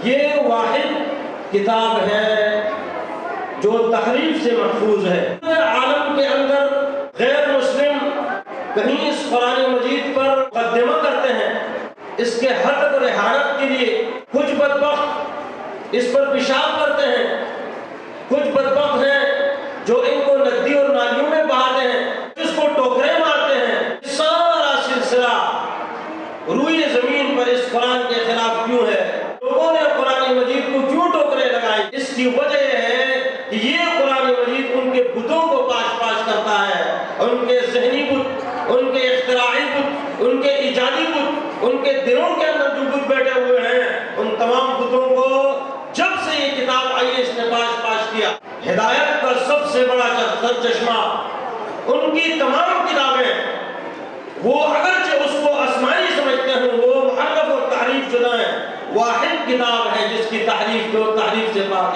یہ واحد کتاب ہے جو تحریف سے محفوظ ہے۔ عالم کے اندر غیر مسلم کہیں اس قرآن مجید پر مقدمہ کرتے ہیں، اس کے حق اور احانت کے لیے کچھ بدبخت اس پر پیشاب کرتے ہیں، کچھ بدبخت ہیں جو ان کو ندی اور نالیوں میں بہاتے ہیں، اس کو ٹوکرے مارتے ہیں۔ سارا سلسلہ روئے زمین پر اس قرآن کے خلاف کیوں ہے؟ لوگوں نے قرآن مجید کو کیوں ٹوکرے لگائے؟ اس کی وجہ یہ ہے کہ یہ قرآن مجید ان کے بتوں کو پاش پاش کرتا ہے، ان کے ذہنی بت، ان کے اختراعی بت، ان کے ایجادی بت، ان کے دلوں کے اندر جو بت بیٹھے ہوئے ہیں، ان تمام بتوں کو جب سے یہ کتاب آئی اس نے پاش پاش کیا۔ ہدایت کا سب سے بڑا چشمہ ان کی تمام کتابیں، وہ اگرچہ اس کو آسمانی سمجھتے ہیں، وہ محرف اور تحریف شدہ ہیں، واحد کتاب ہے جس کی تحریف سے پاک ہے۔